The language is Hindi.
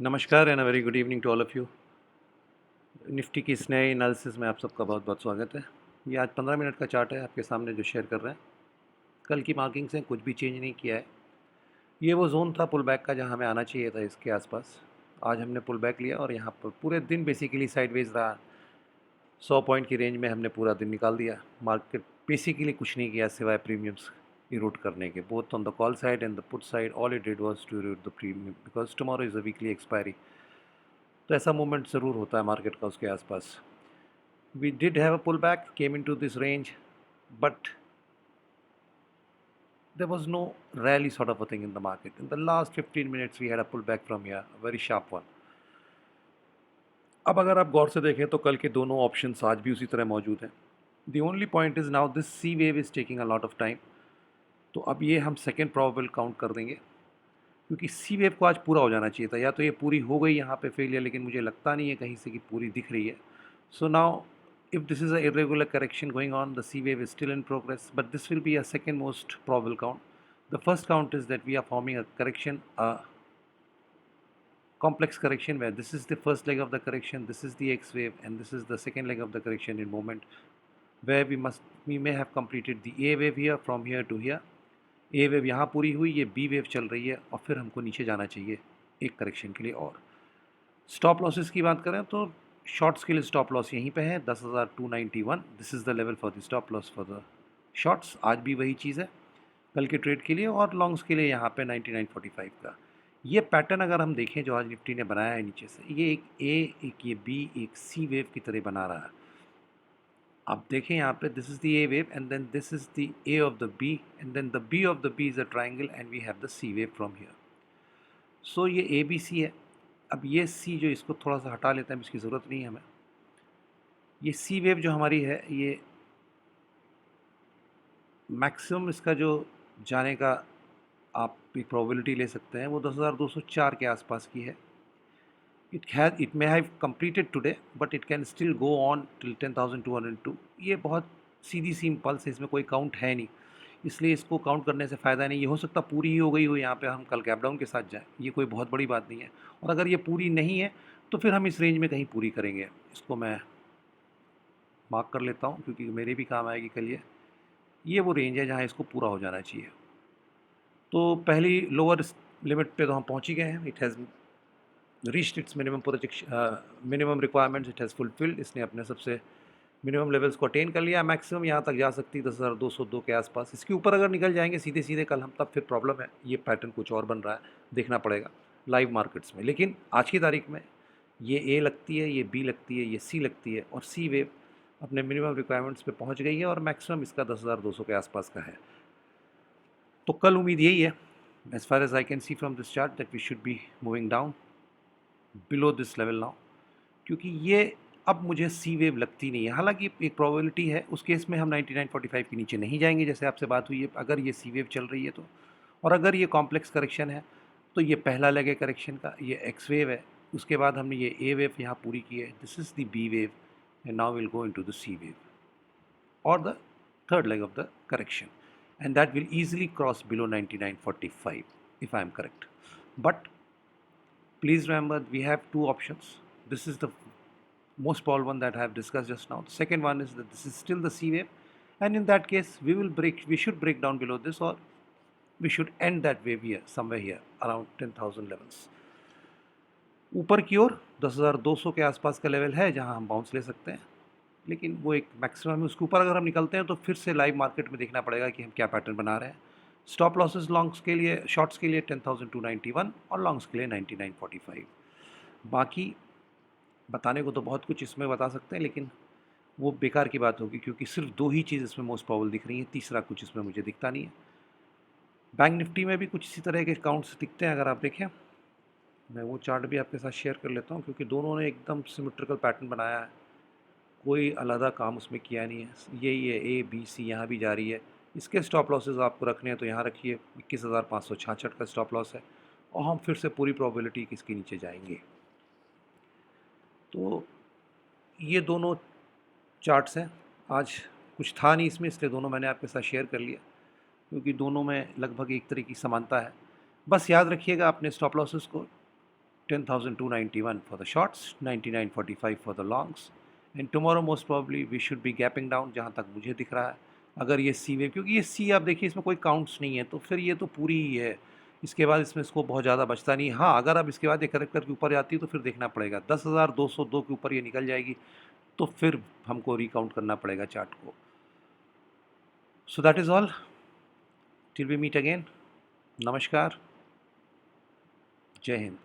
नमस्कार and a very good evening to all of you. Nifty की इस नए एनालिसिस में आप सबका बहुत बहुत स्वागत है। ये आज 15 मिनट का चार्ट है आपके सामने जो शेयर कर रहे हैं। कल की मार्किंग से कुछ भी चेंज नहीं किया है। ये वो जोन था पुल बैक का जहाँ हमें आना चाहिए था इसके आसपास। आज हमने पुल बैक लिया और यहाँ पर पूरे दिन बेसिकली साइडवेज रहा। 100 पॉइंट की रेंज में हमने पूरा दिन निकाल दिया। मार्केट बेसिकली कुछ नहीं किया सिवाय प्रीमियम्स इरोड करने के, both on the call side and the put side. All it did was to erode the premium because tomorrow is a weekly expiry. तो ऐसा मूवमेंट ज़रूर होता है मार्केट का उसके आसपास। We did have a pull back, came into this range, but there was no rally sort of a thing in the market. In the last 15 minutes, we had a pullback from here, a very sharp one. अब अगर आप गौर से देखें तो कल के दोनों ऑप्शंस आज भी उसी तरह मौजूद हैं. The only point is now this C wave is taking a lot of time. तो अब ये हम सेकेंड प्रोबेबल काउंट कर देंगे क्योंकि सी वेव को आज पूरा हो जाना चाहिए था. या तो ये पूरी हो गई यहाँ पे फेलियर, लेकिन मुझे लगता नहीं है कहीं से कि पूरी दिख रही है. So now if this is a irregular correction going on, the C wave is still in progress, but this will be a second most probable count. The first count is that we are forming a correction, a complex correction where this is the first leg of the correction, this is the X wave, and this is the second leg of the correction in moment, where we may have completed the A wave here from here to here. A wave यहाँ पूरी हुई, ये बी वेव चल रही है और फिर हमको नीचे जाना चाहिए एक करेक्शन के लिए. और स्टॉप लॉसेस की बात करें तो शॉर्ट्स के लिए स्टॉप लॉस यहीं पे है 10,291. This is the level for the stop loss for the shorts. आज भी वही चीज़ है कल के ट्रेड के लिए. और लॉन्ग्स के लिए यहाँ पे 99.45 का ये पैटर्न अगर हम देखें जो आज निफ्टी ने बनाया है नीचे से, ये एक ए, एक ये बी, एक सी वेव की तरह बना रहा है. आप देखें यहाँ पे this is the A wave and then this is the A of the B and then the B of the B is a triangle and we have the C wave from here. So ये ए बी सी है. अब ये सी जो इसको थोड़ा सा हटा लेते हैं, इसकी ज़रूरत नहीं है हमें. ये सी वेव जो हमारी है, ये मैक्सिमम इसका जो जाने का आप एक प्रोबेबिलिटी ले सकते हैं वो 10,204 के आसपास की है. It may have completed today, but it can still go on till 10,202. ये बहुत सीधी सी इम्पल्स है, इसमें कोई काउंट है नहीं, इसलिए इसको काउंट करने से फ़ायदा नहीं. ये हो सकता पूरी ही हो गई हो, यहाँ पे हम कल गैप डाउन के साथ जाएं, ये कोई बहुत बड़ी बात नहीं है. और अगर ये पूरी नहीं है तो फिर हम इस रेंज में कहीं पूरी करेंगे. इसको मैं मार्क कर लेता हूँ क्योंकि मेरे भी काम आएगी कल ये वो रेंज है जहाँ इसको पूरा हो जाना चाहिए. तो पहली लोअर लिमिट पे तो हम पहुँच ही गए हैं. It has reached its minimum requirements, it has fulfilled. इसने अपने सबसे मिनिमम लेवल्स को अटेन कर लिया. मैक्सिमम यहाँ तक जा सकती 10,202 के आसपास. इसके ऊपर अगर निकल जाएंगे सीधे सीधे कल हम, तब फिर प्रॉब्लम है. ये पैटर्न कुछ और बन रहा है, देखना पड़ेगा लाइव मार्केट्स में. लेकिन आज की तारीख में ये ए लगती है, ये बी लगती है, ये सी लगती है और सी वेव अपने मिनिमम रिक्वायरमेंट्स पे पहुँच गई है और मैक्सिमम इसका 10,200 के आसपास का है. तो कल उम्मीद यही है, as far as I can see from this chart, that we should be moving down below this level now. क्योंकि ये अब मुझे सी वेव लगती नहीं है. हालांकि एक प्रोबेबिलिटी है, उस केस में हम 99.45 के नीचे नहीं जाएंगे जैसे आपसे बात हुई है, अगर ये सी वेव चल रही है तो. और अगर ये कॉम्प्लेक्स करेक्शन है तो ये पहला लेग है करेक्शन का, ये एक्स वेव है. उसके बाद हमने ये ए वेव यहाँ पूरी की है, this is the B wave and now will go into the C wave और the third leg of the correction, and that will easily cross below 99.45 if I am correct. But please remember we have two options. This is the most probable one that I have discussed just now. The second one is that this is still the C wave, and in that case we should break down below this, or we should end that wave here, somewhere here around 10,000 levels. ऊपर की ओर 10,200 के आसपास का लेवल है जहां हम बाउंस ले सकते हैं, लेकिन वो एक मैक्सिमम है. उसके ऊपर अगर हम निकलते हैं तो फिर से लाइव मार्केट में देखना पड़ेगा कि हम क्या पैटर्न बना रहे हैं. स्टॉप लॉसेस लॉन्ग्स के लिए, शॉर्ट्स के लिए 10,291 और लॉन्ग्स के लिए 99.45. बाकी बताने को तो बहुत कुछ इसमें बता सकते हैं, लेकिन वो बेकार की बात होगी क्योंकि सिर्फ दो ही चीज़ इसमें मोस्ट प्रॉबल दिख रही है, तीसरा कुछ इसमें मुझे दिखता नहीं है. बैंक निफ्टी में भी कुछ इसी तरह के काउंट्स दिखते हैं. अगर आप देखें, मैं वो चार्ट भी आपके साथ शेयर कर लेता हूँ क्योंकि दोनों ने एकदम सिमेट्रिकल पैटर्न बनाया है, कोई अलग काम उसमें किया नहीं है. यही है ए बी सी, यहाँ भी जा रही है. इसके स्टॉप लॉसेस आपको रखने हैं तो यहाँ रखिए, 21,566 का स्टॉप लॉस है और हम फिर से पूरी प्रोबेबिलिटी किसके नीचे जाएंगे. तो ये दोनों चार्ट्स हैं. आज कुछ था नहीं इसमें, इसलिए दोनों मैंने आपके साथ शेयर कर लिया क्योंकि दोनों में लगभग एक तरह की समानता है. बस याद रखिएगा अपने स्टॉप लॉसेस को 10,291 for the shorts, 99.45 for the longs, and tomorrow most probably we should be gapping down जहाँ तक मुझे दिख रहा है। अगर ये सी वेव, क्योंकि ये सी आप देखिए इसमें कोई काउंट्स नहीं है, तो फिर ये तो पूरी ही है, इसके बाद इसमें इसको बहुत ज़्यादा बचता नहीं। हाँ, अगर अब इसके बाद ये करेक्ट करके ऊपर जाती है तो फिर देखना पड़ेगा 10,202 के ऊपर ये निकल जाएगी तो फिर हमको रिकाउंट करना पड़ेगा चार्ट को। So that is all, till we meet again, नमस्कार, जय हिंद।